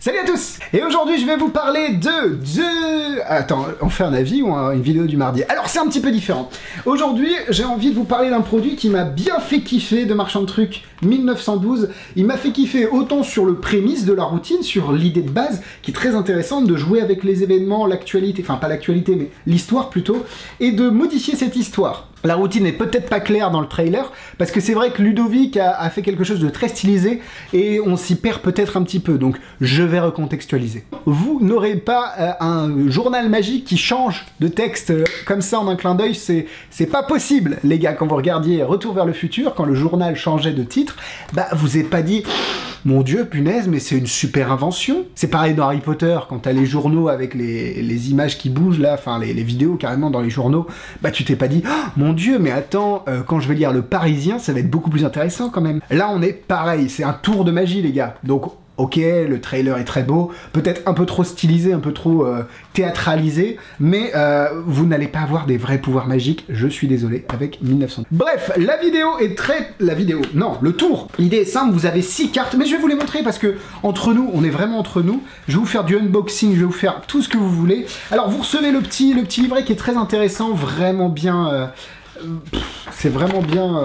Salut à tous! Et aujourd'hui je vais vous parler de... Attends, on fait un avis ou une vidéo du mardi? Alors c'est un petit peu différent. Aujourd'hui j'ai envie de vous parler d'un produit qui m'a bien fait kiffer de Marchand de Trucs 1912. Il m'a fait kiffer autant sur le prémisse de la routine, sur l'idée de base, qui est très intéressante, de jouer avec les événements, l'actualité, enfin pas l'actualité mais l'histoire plutôt, et de modifier cette histoire. La routine n'est peut-être pas claire dans le trailer, parce que c'est vrai que Ludovic a fait quelque chose de très stylisé, et on s'y perd peut-être un petit peu, donc je vais recontextualiser. Vous n'aurez pas un journal magique qui change de texte comme ça en un clin d'œil, c'est pas possible, les gars. Quand vous regardiez Retour vers le futur, quand le journal changeait de titre, bah vous n'avez pas dit... Mon Dieu, punaise, mais c'est une super invention. C'est pareil dans Harry Potter, quand t'as les journaux avec les images qui bougent là, enfin les vidéos carrément dans les journaux, bah tu t'es pas dit, oh, mon Dieu, mais attends, quand je vais lire Le Parisien, ça va être beaucoup plus intéressant quand même. Là on est pareil, c'est un tour de magie les gars. Donc ok, le trailer est très beau, peut-être un peu trop stylisé, un peu trop théâtralisé, mais vous n'allez pas avoir des vrais pouvoirs magiques, je suis désolé, avec 1900. Bref, la vidéo est très... le tour. L'idée est simple, vous avez 6 cartes, mais je vais vous les montrer parce que, entre nous, on est vraiment entre nous. Je vais vous faire du unboxing, je vais vous faire tout ce que vous voulez. Alors, vous recevez le petit livret qui est très intéressant, vraiment bien... c'est vraiment bien...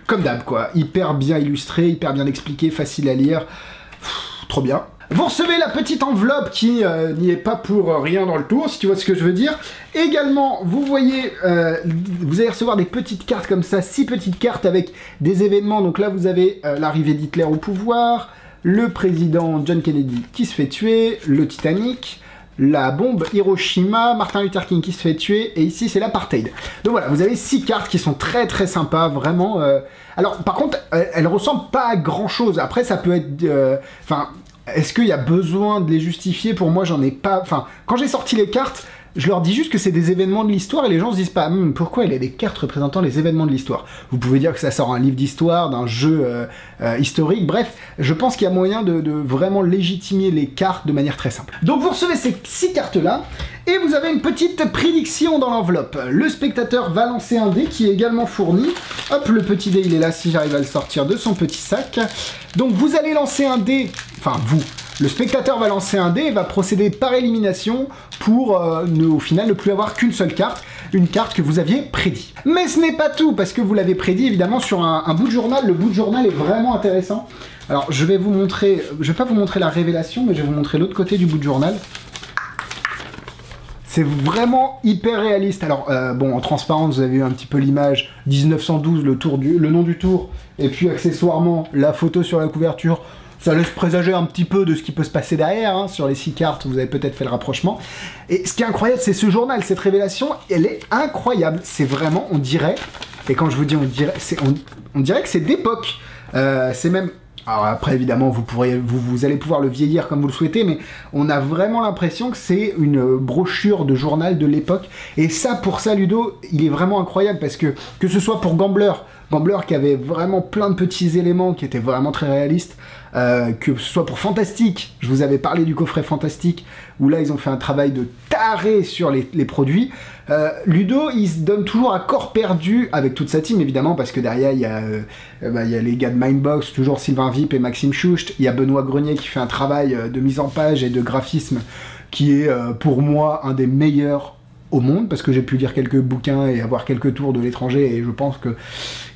comme d'hab quoi, hyper bien illustré, hyper bien expliqué, facile à lire, trop bien. Vous recevez la petite enveloppe qui n'y est pas pour rien dans le tour, si tu vois ce que je veux dire. Également, vous voyez, vous allez recevoir des petites cartes comme ça, 6 petites cartes avec des événements. Donc là, vous avez l'arrivée d'Hitler au pouvoir, le président John Kennedy qui se fait tuer, le Titanic, la bombe Hiroshima, Martin Luther King qui se fait tuer, et ici c'est l'apartheid. Donc voilà, vous avez 6 cartes qui sont très très sympas, vraiment. Alors par contre, elles ressemblent pas à grand chose. Après ça peut être... est-ce qu'il y a besoin de les justifier? Pour moi j'en ai pas... Enfin, quand j'ai sorti les cartes, je leur dis juste que c'est des événements de l'histoire et les gens se disent pas pourquoi il y a des cartes représentant les événements de l'histoire. Vous pouvez dire que ça sort un livre d'histoire, d'un jeu historique, bref, je pense qu'il y a moyen de vraiment légitimer les cartes de manière très simple. Donc vous recevez ces 6 cartes là et vous avez une petite prédiction dans l'enveloppe. Le spectateur va lancer un dé qui est également fourni. Hop, le petit dé il est là si j'arrive à le sortir de son petit sac. Donc vous allez lancer un dé, enfin vous... Le spectateur va lancer un dé et va procéder par élimination pour au final ne plus avoir qu'une seule carte, une carte que vous aviez prédit. Mais ce n'est pas tout, parce que vous l'avez prédit évidemment sur un bout de journal. Le bout de journal est vraiment intéressant. Alors je vais vous montrer, je vais pas vous montrer la révélation, mais je vais vous montrer l'autre côté du bout de journal. C'est vraiment hyper réaliste. Alors, bon, en transparence, vous avez eu un petit peu l'image 1912, le nom du tour, et puis accessoirement, la photo sur la couverture. Ça laisse présager un petit peu de ce qui peut se passer derrière, hein. Sur les 6 cartes, vous avez peut-être fait le rapprochement. Et ce qui est incroyable, c'est ce journal, cette révélation, elle est incroyable. C'est vraiment, on dirait, et quand je vous dis on dirait que c'est d'époque. C'est même... Alors après, évidemment, vous allez pouvoir le vieillir comme vous le souhaitez, mais on a vraiment l'impression que c'est une brochure de journal de l'époque. Et ça, pour ça, Ludo, il est vraiment incroyable, parce que ce soit pour Gambler qui avait vraiment plein de petits éléments qui étaient vraiment très réalistes, que ce soit pour Fantastique, je vous avais parlé du coffret Fantastique, où là ils ont fait un travail de taré sur les produits. Ludo, il se donne toujours à corps perdu avec toute sa team évidemment, parce que derrière il y a les gars de Mindbox, toujours Sylvain Vip et Maxime Choucht, il y a Benoît Grenier qui fait un travail de mise en page et de graphisme qui est pour moi un des meilleurs au monde, parce que j'ai pu lire quelques bouquins et avoir quelques tours de l'étranger, et je pense que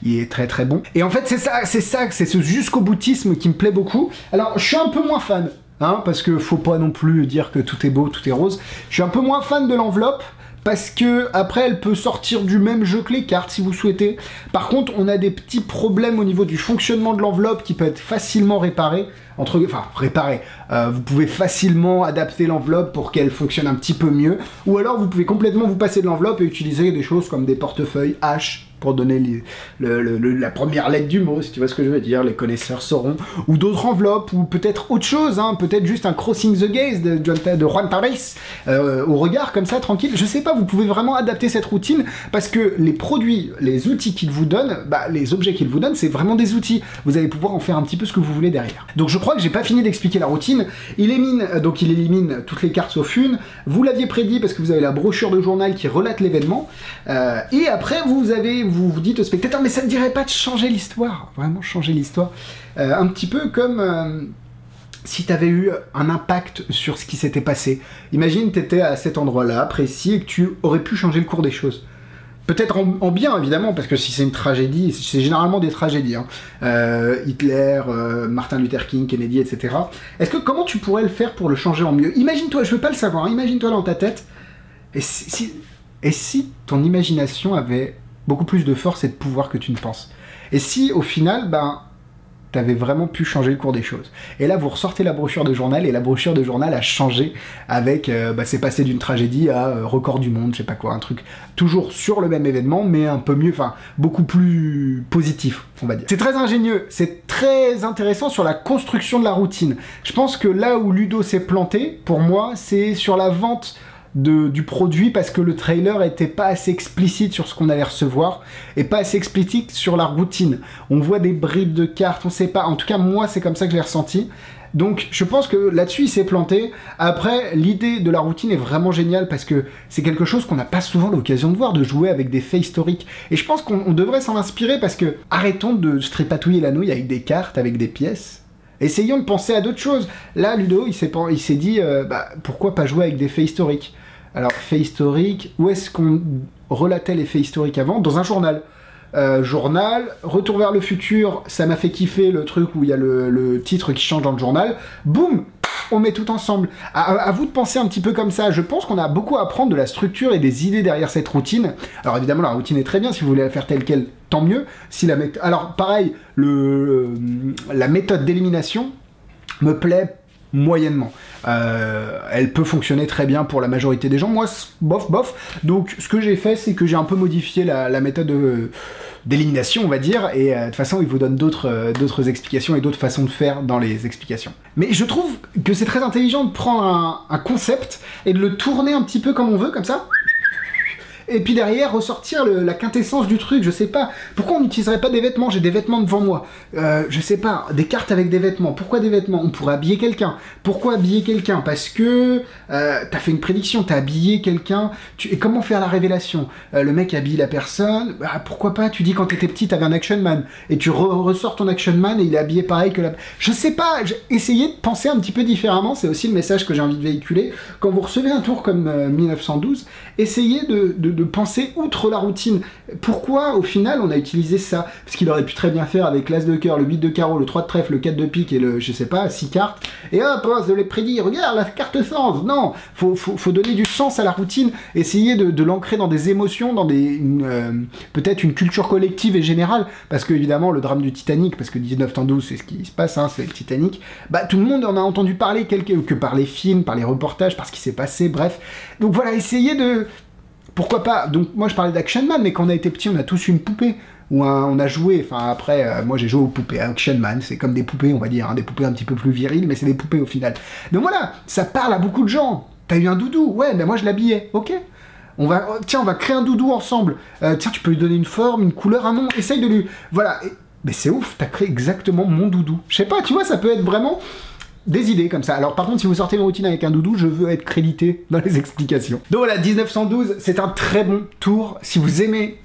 il est très très bon. Et en fait c'est ce jusqu'au boutisme qui me plaît beaucoup. Alors je suis un peu moins fan, hein, parce que faut pas non plus dire que tout est beau, tout est rose. Je suis un peu moins fan de l'enveloppe, parce que après elle peut sortir du même jeu que les cartes si vous souhaitez. Par contre on a des petits problèmes au niveau du fonctionnement de l'enveloppe qui peut être facilement réparé. Vous pouvez facilement adapter l'enveloppe pour qu'elle fonctionne un petit peu mieux, ou alors vous pouvez complètement vous passer de l'enveloppe et utiliser des choses comme des portefeuilles H pour donner la première lettre du mot, si tu vois ce que je veux dire, les connaisseurs sauront, ou d'autres enveloppes, ou peut-être autre chose, hein, peut-être juste un Crossing the Gaze de Juan Paris, au regard comme ça, tranquille, je sais pas, vous pouvez vraiment adapter cette routine, parce que les produits, les outils qu'ils vous donnent, les objets qu'ils vous donnent, c'est vraiment des outils, vous allez pouvoir en faire un petit peu ce que vous voulez derrière. Donc je crois que j'ai pas fini d'expliquer la routine. Il élimine toutes les cartes sauf une, vous l'aviez prédit parce que vous avez la brochure de journal qui relate l'événement, et après vous dites au spectateur, mais ça ne dirait pas de changer l'histoire, vraiment changer l'histoire, un petit peu comme si tu avais eu un impact sur ce qui s'était passé. Imagine, tu étais à cet endroit-là, précis, et que tu aurais pu changer le cours des choses. Peut-être en bien, évidemment, parce que si c'est une tragédie, c'est généralement des tragédies. Hein. Hitler, Martin Luther King, Kennedy, etc. Comment tu pourrais le faire pour le changer en mieux? Imagine-toi, je veux pas le savoir, hein, imagine-toi dans ta tête, et si ton imagination avait beaucoup plus de force et de pouvoir que tu ne penses? Et si, au final, t'avais vraiment pu changer le cours des choses. Et là, vous ressortez la brochure de journal, et la brochure de journal a changé avec, c'est passé d'une tragédie à record du monde, je sais pas quoi, un truc toujours sur le même événement, mais un peu mieux, enfin, beaucoup plus positif, on va dire. C'est très ingénieux, c'est très intéressant sur la construction de la routine. Je pense que là où Ludo s'est planté, pour moi, c'est sur la vente du produit, parce que le trailer était pas assez explicite sur ce qu'on allait recevoir et pas assez explicite sur la routine. On voit des bribes de cartes, on sait pas, en tout cas moi c'est comme ça que je l'ai ressenti. Donc je pense que là-dessus il s'est planté. Après, l'idée de la routine est vraiment géniale parce que c'est quelque chose qu'on n'a pas souvent l'occasion de voir, de jouer avec des faits historiques. Et je pense qu'on devrait s'en inspirer, parce que arrêtons de se tripatouiller la nouille avec des cartes, avec des pièces. Essayons de penser à d'autres choses. Là, Ludo, il s'est dit, pourquoi pas jouer avec des faits historiques? Alors, faits historiques, où est-ce qu'on relatait les faits historiques avant? Dans un journal. Journal, Retour vers le futur, ça m'a fait kiffer le truc où il y a le titre qui change dans le journal. Boum, on met tout ensemble. À vous de penser un petit peu comme ça. Je pense qu'on a beaucoup à apprendre de la structure et des idées derrière cette routine. Alors évidemment, la routine est très bien. Si vous voulez la faire telle quelle, tant mieux. Alors pareil, la méthode d'élimination me plaît moyennement. Elle peut fonctionner très bien pour la majorité des gens. Moi, bof. Donc, ce que j'ai fait, c'est que j'ai un peu modifié la méthode d'élimination, on va dire, et de toute façon, il vous donne d'autres explications et d'autres façons de faire dans les explications. Mais je trouve que c'est très intelligent de prendre un concept et de le tourner un petit peu comme on veut, comme ça. Et puis derrière, ressortir la quintessence du truc, je sais pas. Pourquoi on n'utiliserait pas des vêtements? J'ai des vêtements devant moi. Je sais pas, des cartes avec des vêtements. Pourquoi des vêtements? On pourrait habiller quelqu'un. Pourquoi habiller quelqu'un? Parce que t'as fait une prédiction, t'as habillé quelqu'un. Et comment faire la révélation? Le mec habille la personne. Pourquoi pas? Tu dis quand t'étais petit, t'avais un Action Man. Et tu ressors ton Action Man et il est habillé pareil que la... Je sais pas, essayez de penser un petit peu différemment. C'est aussi le message que j'ai envie de véhiculer. Quand vous recevez un tour comme 1912, essayez de penser outre la routine. Pourquoi, au final, on a utilisé ça? Parce qu'il aurait pu très bien faire avec l'As de cœur, le 8 de carreau, le 3 de trèfle, le 4 de pique et le, je sais pas, 6 cartes. Et hop, je l'ai prédit, regarde, la carte sens. Non, faut donner du sens à la routine, essayer de l'ancrer dans des émotions, dans peut-être une culture collective et générale, parce que, évidemment, le drame du Titanic, parce que 1912, c'est ce qui se passe, hein, c'est le Titanic, tout le monde en a entendu parler, que par les films, par les reportages, par ce qui s'est passé, bref. Donc voilà, essayez de... Pourquoi pas? Donc moi je parlais d'Action Man, mais quand on a été petit, on a tous une poupée. Ou on a joué, enfin après, moi j'ai joué aux poupées, Action Man, c'est comme des poupées, on va dire, hein, des poupées un petit peu plus viriles, mais c'est des poupées au final. Donc voilà, ça parle à beaucoup de gens. T'as eu un doudou? Ouais, mais moi je l'habillais, ok? On va créer un doudou ensemble. Tiens, tu peux lui donner une forme, une couleur, un nom, essaye de lui... Voilà, mais c'est ouf, t'as créé exactement mon doudou. Je sais pas, tu vois, ça peut être vraiment... des idées comme ça. Alors par contre, si vous sortez une routine avec un doudou, je veux être crédité dans les explications. Donc voilà, 1912, c'est un très bon tour. Si vous aimez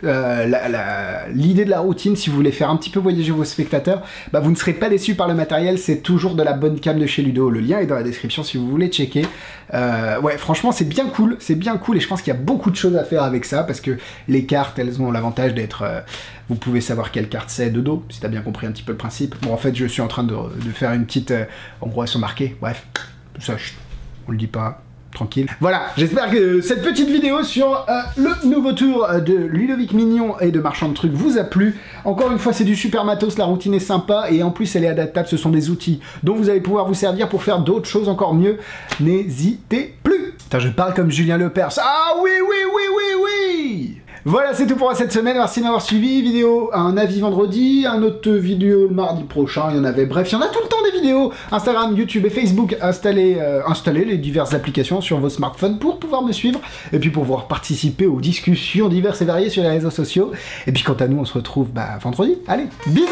l'idée de la routine, si vous voulez faire un petit peu voyager vos spectateurs, vous ne serez pas déçus par le matériel, c'est toujours de la bonne cam de chez Ludo. Le lien est dans la description si vous voulez checker. Ouais, franchement, c'est bien cool et je pense qu'il y a beaucoup de choses à faire avec ça, parce que les cartes, elles ont l'avantage d'être... vous pouvez savoir quelle carte c'est de dos, si t'as bien compris un petit peu le principe. Bon, en fait, je suis en train de faire une petite... en gros, elles sont marquées, bref. Tout ça, on le dit pas, tranquille. Voilà, j'espère que cette petite vidéo sur le nouveau tour de Ludovic Mignon et de Marchand de Trucs vous a plu. Encore une fois, c'est du super matos, la routine est sympa, et en plus, elle est adaptable, ce sont des outils dont vous allez pouvoir vous servir pour faire d'autres choses encore mieux. N'hésitez plus. Putain, je parle comme Julien Lepers. Ah oui. Voilà, c'est tout pour cette semaine, merci de m'avoir suivi. Vidéo, un avis vendredi, un autre vidéo le mardi prochain, il y en avait, bref, il y en a tout le temps des vidéos. Instagram, YouTube et Facebook, installez les diverses applications sur vos smartphones pour pouvoir me suivre, et puis pour pouvoir participer aux discussions diverses et variées sur les réseaux sociaux. Et puis quant à nous, on se retrouve vendredi. Allez, bisous.